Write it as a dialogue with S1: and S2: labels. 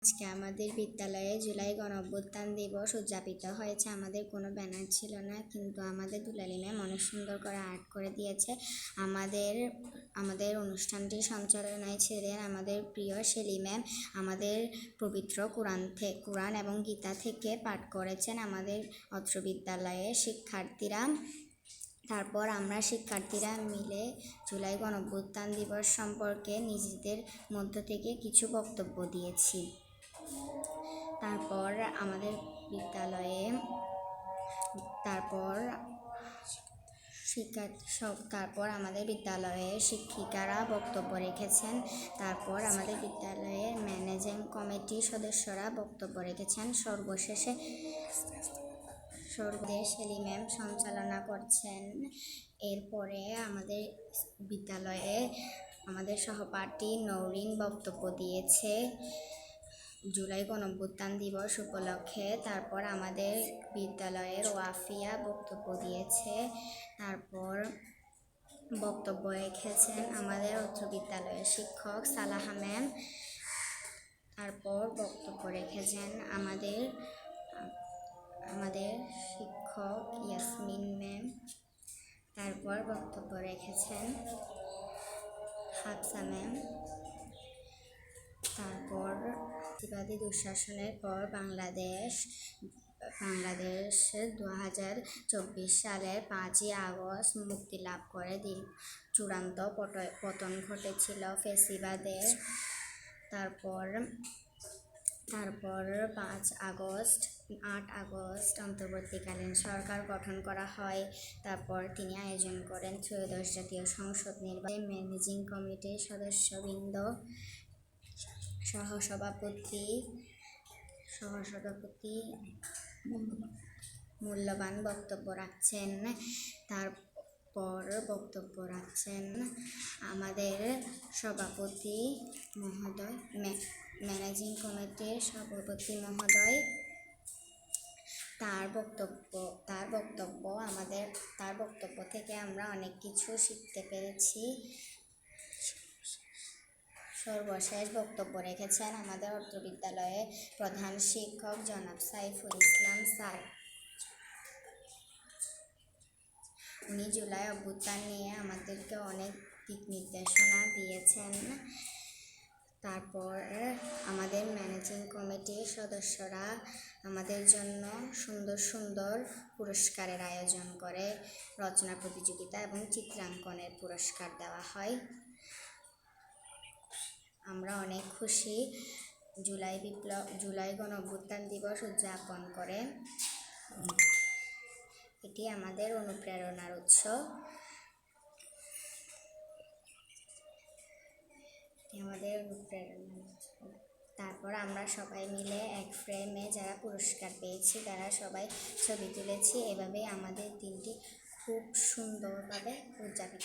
S1: আজকে আমাদের বিদ্যালয়ে জুলাই গণঅভ্যুত্থান দিবস উদযাপিত হয়েছে। আমাদের কোনো ব্যানার ছিল না, কিন্তু আমাদের দুলালী ম্যাম অনেক সুন্দর করে আর্ট করে দিয়েছে। আমাদের অনুষ্ঠানটি সঞ্চালনায় ছিলেন আমাদের প্রিয় শেলি ম্যাম। আমাদের পবিত্র কোরআন এবং গীতা থেকে পাঠ করেছেন আমাদের অত্র বিদ্যালয়ের শিক্ষার্থীরা। তারপর আমরা শিক্ষার্থীরা মিলে জুলাই গণঅভ্যুত্থান দিবস সম্পর্কে নিজেদের মধ্য থেকে কিছু বক্তব্য দিয়েছি। তারপর আমাদের বিদ্যালয়ে শিক্ষিকারা বক্তব্য রেখেছেন। তারপর আমাদের বিদ্যালয়ের ম্যানেজিং কমিটির সদস্যরা বক্তব্য রেখেছেন। সর্বশেষে শেলি ম্যাম সঞ্চালনা করছেন। এরপরে আমাদের বিদ্যালয়ে আমাদের সহপাঠী নৌরিন বক্তব্য দিয়েছে জুলাই গণঅভ্যুত্থান দিবস উপলক্ষে। তারপর আমাদের বিদ্যালয়ের ওয়াফিয়া বক্তব্য দিয়েছে। তারপর বক্তব্য রেখেছেন আমাদের উচ্চ বিদ্যালয়ের শিক্ষক সালাহা ম্যাম। তারপর বক্তব্য রেখেছেন আমাদের শিক্ষক ইয়াসমিন ম্যাম। তারপর বক্তব্য রেখেছেন হাফসা ম্যাম। তারপর ফ্যাসিবাদী দুঃশাসনের পর বাংলাদেশ 2024 সালের 5ই আগস্ট মুক্তি লাভ করে চূড়ান্ত পতন ঘটেছিল ফ্যাসিবাদের। তারপর 8 আগস্ট অন্তর্বর্তীকালীন সরকার গঠন করা হয়। তারপর তিনি আয়োজন করেন ত্রয়োদশ জাতীয় সংসদ নির্বাচন। ম্যানেজিং কমিটির সদস্যবৃন্দ, সহসভাপতি মূল্যবান বক্তব্য রাখছেন। তারপর বক্তব্য রাখছেন আমাদের সভাপতি মহোদয়, ম্যানেজিং কমিটির সভাপতি মহোদয়। তার বক্তব্য থেকে আমরা অনেক কিছু শিখতে পেরেছি। সর্বশেষ বক্তব্য রেখেছেন আমাদের অত্র বিদ্যালয়ের প্রধান শিক্ষক জনাব সাইফুল ইসলাম স্যার। উনি জুলাই অভ্যুত্থান নিয়ে আমাদেরকে অনেক দিক নির্দেশনা দিয়েছেন। তারপর আমাদের ম্যানেজিং কমিটির সদস্যরা আমাদের জন্য সুন্দর সুন্দর পুরস্কারের আয়োজন করে। রচনা প্রতিযোগিতা এবং চিত্রাঙ্কনের পুরস্কার দেওয়া হয়। আমরা অনেক খুশি জুলাই গণঅভ্যুত্থান দিবস উদযাপন করে। এটি আমাদের অনুপ্রেরণার উৎস। তারপর আমরা সবাই মিলে এক ফ্রেমে যারা পুরস্কার পেয়েছি তারা সবাই ছবি তুলেছি। এভাবেই আমাদের দিনটি খুব সুন্দরভাবে উদযাপিত